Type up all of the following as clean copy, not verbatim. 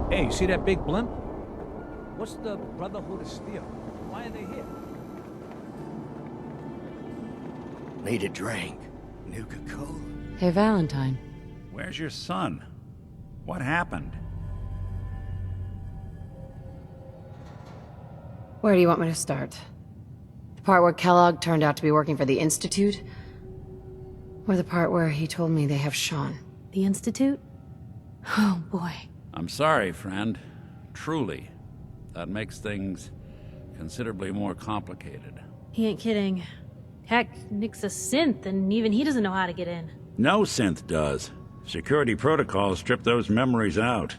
Hey, you see that big blimp? What's the Brotherhood of Steel? Why are they here? Need a drink. Nuka-Cola. Hey, Valentine. Where's your son? What happened? Where do you want me to start? The part where Kellogg turned out to be working for the Institute? Or the part where he told me they have Sean? The Institute? Oh, boy. I'm sorry, friend. Truly. That makes things considerably more complicated. He ain't kidding. Heck, Nick's a synth, and even he doesn't know how to get in. No synth does. Security protocols strip those memories out.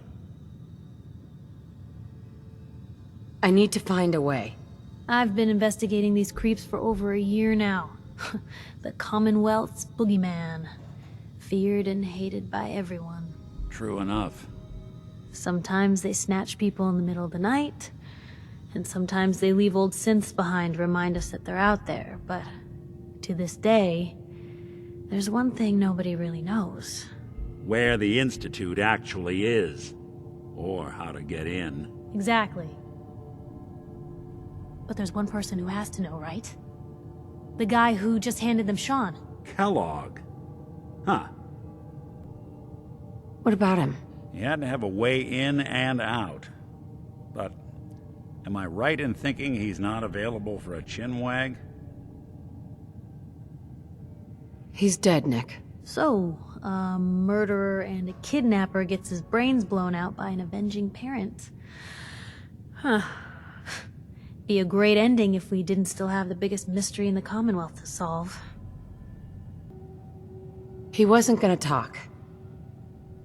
I need to find a way. I've been investigating these creeps for over a year now. The Commonwealth's boogeyman. Feared and hated by everyone. True enough. Sometimes they snatch people in the middle of the night, and sometimes they leave old synths behind to remind us that they're out there, but to this day, there's one thing nobody really knows. Where the Institute actually is. Or how to get in. Exactly. But there's one person who has to know, right? The guy who just handed them Sean. Kellogg. Huh. What about him? He had to have a way in and out. But am I right in thinking he's not available for a chinwag? He's dead, Nick. So, a murderer and a kidnapper gets his brains blown out by an avenging parent. Huh. Be a great ending if we didn't still have the biggest mystery in the Commonwealth to solve. He wasn't gonna talk.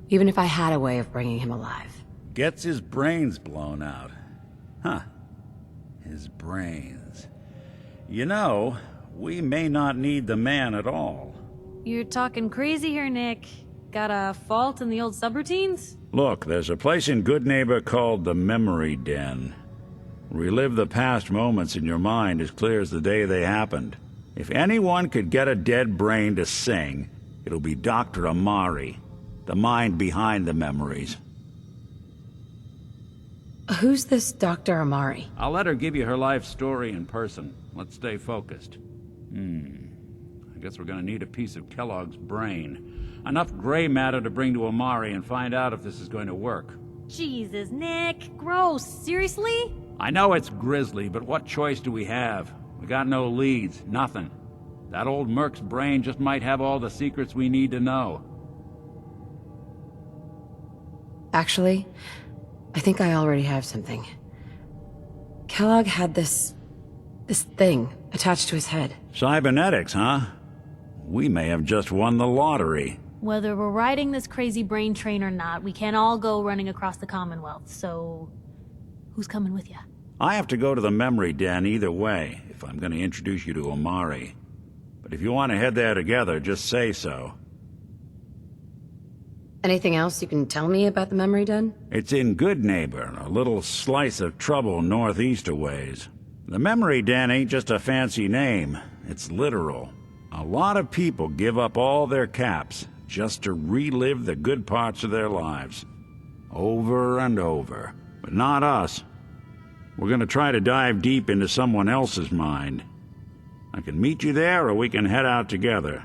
Even if I had a way of bringing him alive. Gets his brains blown out. Huh. His brains. You know, we may not need the man at all. You're talking crazy here, Nick. Got a fault in the old subroutines? Look, there's a place in Goodneighbor called the Memory Den. Relive the past moments in your mind as clear as the day they happened. If anyone could get a dead brain to sing, it'll be Doctor Amari, the mind behind the memories. Who's this Doctor Amari? I'll let her give you her life story in person. Let's stay focused. I guess we're gonna need a piece of Kellogg's brain. Enough gray matter to bring to Amari and find out if this is going to work. Jesus, Nick. Gross. Seriously? I know it's grisly, but what choice do we have? We got no leads, nothing. That old merc's brain just might have all the secrets we need to know. Actually, I think I already have something. Kellogg had this thing attached to his head. Cybernetics, huh? We may have just won the lottery. Whether we're riding this crazy brain train or not, we can't all go running across the Commonwealth, so... who's coming with you? I have to go to the Memory Den either way, if I'm going to introduce you to Amari. But if you want to head there together, just say so. Anything else you can tell me about the Memory Den? It's in Goodneighbor, a little slice of trouble northeast a ways. The Memory Den ain't just a fancy name, it's literal. A lot of people give up all their caps just to relive the good parts of their lives. Over and over. But not us. We're gonna try to dive deep into someone else's mind. I can meet you there, or we can head out together.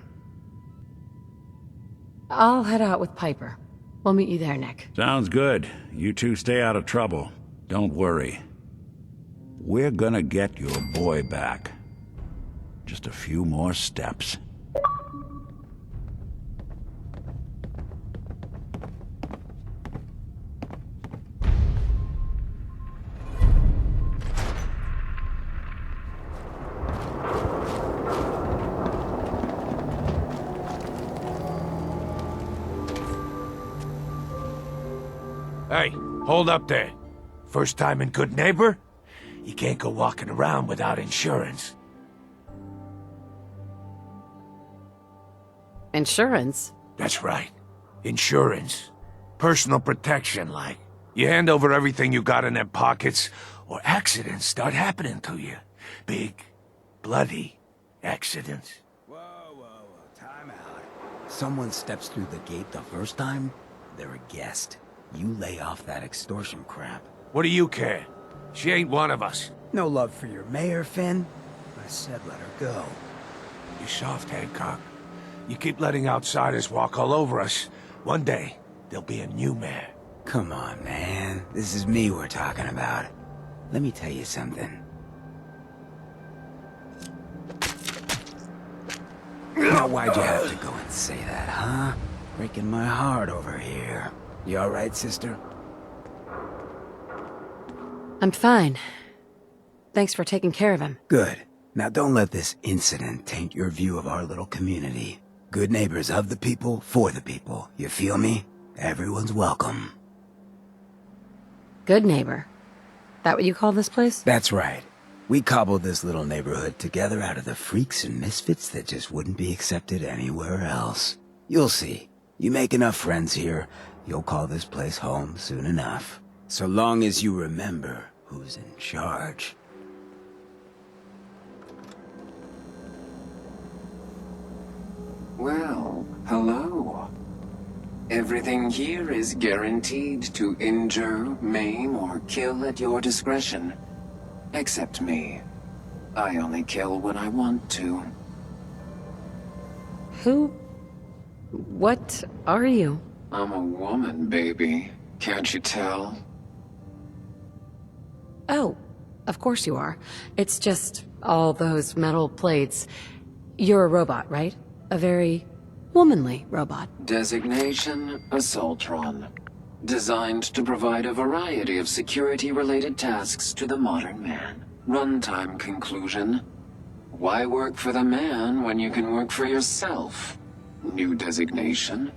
I'll head out with Piper. We'll meet you there, Nick. Sounds good. You two stay out of trouble. Don't worry. We're gonna get your boy back. Just a few more steps. Hey, hold up there. First time in Goodneighbor? You can't go walking around without insurance. Insurance? That's right. Insurance. Personal protection, like. You hand over everything you got in them pockets, or accidents start happening to you. Big, bloody accidents. Time out. Someone steps through the gate the first time, they're a guest. You lay off that extortion crap. What do you care? She ain't one of us. No love for your mayor, Finn? I said let her go. You soft, Hancock. You keep letting outsiders walk all over us. One day, there'll be a new mayor. Come on, man. This is me we're talking about. Let me tell you something. Now, why'd you have to go and say that, huh? Breaking my heart over here. You alright, sister? I'm fine. Thanks for taking care of him. Good. Now don't let this incident taint your view of our little community. Good neighbors of the people, for the people. You feel me? Everyone's welcome. Goodneighbor. That what you call this place? That's right. We cobbled this little neighborhood together out of the freaks and misfits that just wouldn't be accepted anywhere else. You'll see. You make enough friends here, you'll call this place home soon enough. So long as you remember who's in charge. Well, hello. Everything here is guaranteed to injure, maim, or kill at your discretion. Except me. I only kill when I want to. Who? What are you? I'm a woman, baby. Can't you tell? Oh, of course you are. It's just all those metal plates. You're a robot, right? A very womanly robot. Designation, Assaultron. Designed to provide a variety of security-related tasks to the modern man. Runtime conclusion. Why work for the man when you can work for yourself? New designation.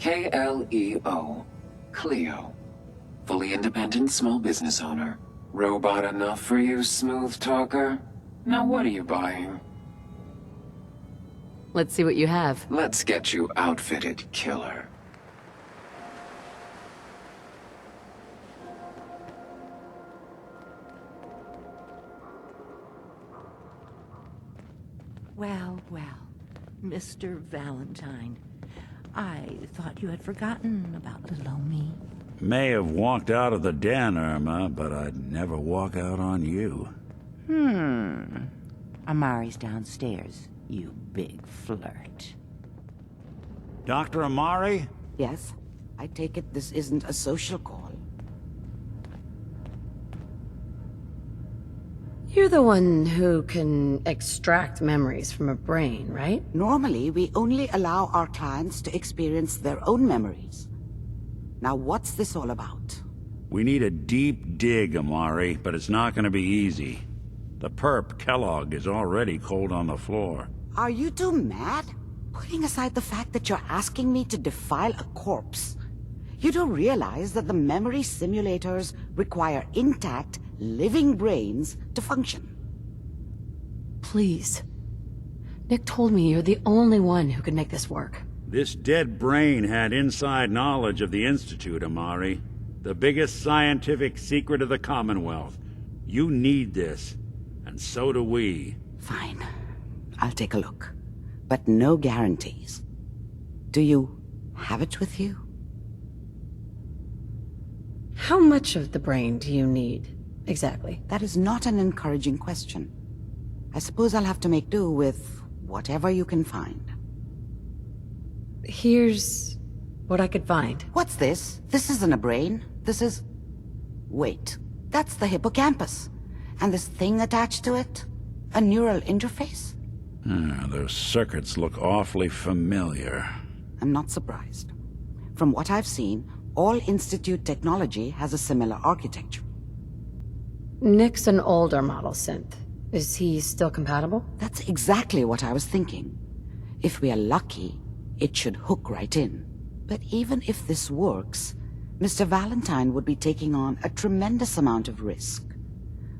KLEO. Cleo. Fully independent small business owner. Robot enough for you, smooth talker? Now what are you buying? Let's see what you have. Let's get you outfitted, killer. Well, well, Mr. Valentine. I thought you had forgotten about little old me. May have walked out of the den, Irma, but I'd never walk out on you. Amari's downstairs, you big flirt. Dr. Amari? Yes? I take it this isn't a social call. You're the one who can extract memories from a brain, right? Normally, we only allow our clients to experience their own memories. Now, what's this all about? We need a deep dig, Amari, but it's not gonna be easy. The perp, Kellog, is already cold on the floor. Are you two mad? Putting aside the fact that you're asking me to defile a corpse, you do realize that the memory simulators require intact, living brains to function. Please. Nick told me you're the only one who can make this work. This dead brain had inside knowledge of the Institute, Amari. The biggest scientific secret of the Commonwealth. You need this, and so do we. Fine. I'll take a look. But no guarantees. Do you have it with you? How much of the brain do you need, exactly? That is not an encouraging question. I suppose I'll have to make do with whatever you can find. Here's what I could find. What's this? This isn't a brain. This is... Wait. That's the hippocampus. And this thing attached to it? A neural interface? Those circuits look awfully familiar. I'm not surprised. From what I've seen, all Institute technology has a similar architecture. Nick's an older model synth. Is he still compatible? That's exactly what I was thinking. If we are lucky, it should hook right in. But even if this works, Mr. Valentine would be taking on a tremendous amount of risk.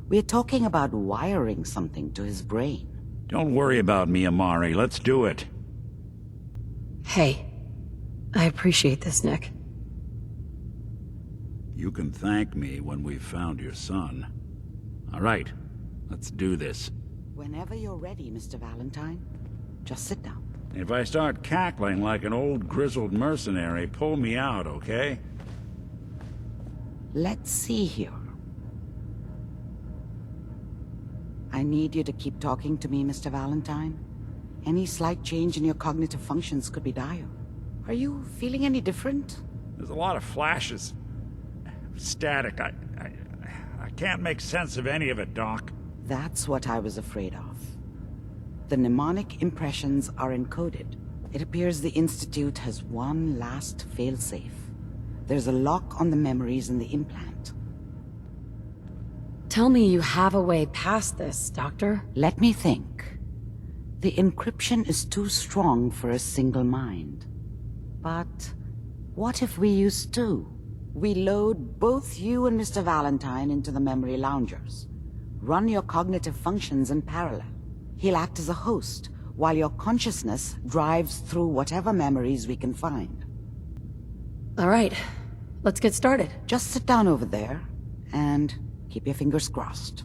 We're talking about wiring something to his brain. Don't worry about me, Amari. Let's do it. Hey, I appreciate this, Nick. You can thank me when we've found your son. All right, let's do this. Whenever you're ready, Mr. Valentine, just sit down. If I start cackling like an old grizzled mercenary, pull me out, okay? Let's see here. I need you to keep talking to me, Mr. Valentine. Any slight change in your cognitive functions could be dire. Are you feeling any different? There's a lot of flashes. Static. I can't make sense of any of it, Doc. That's what I was afraid of. The mnemonic impressions are encoded. It appears the Institute has one last failsafe. There's a lock on the memories in the implant. Tell me you have a way past this, Doctor. Let me think. The encryption is too strong for a single mind. But what if we use two? We load both you and Mr. Valentine into the memory loungers. Run your cognitive functions in parallel. He'll act as a host, while your consciousness drives through whatever memories we can find. All right, let's get started. Just sit down over there, and keep your fingers crossed.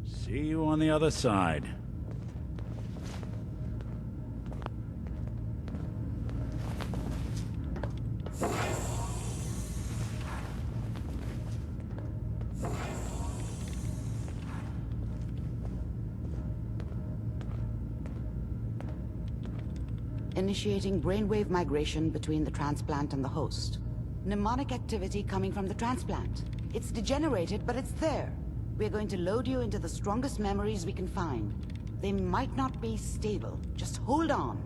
See you on the other side. Initiating brainwave migration between the transplant and the host. Mnemonic activity coming from the transplant. It's degenerated, but it's there. We're going to load you into the strongest memories we can find. They might not be stable. Just hold on.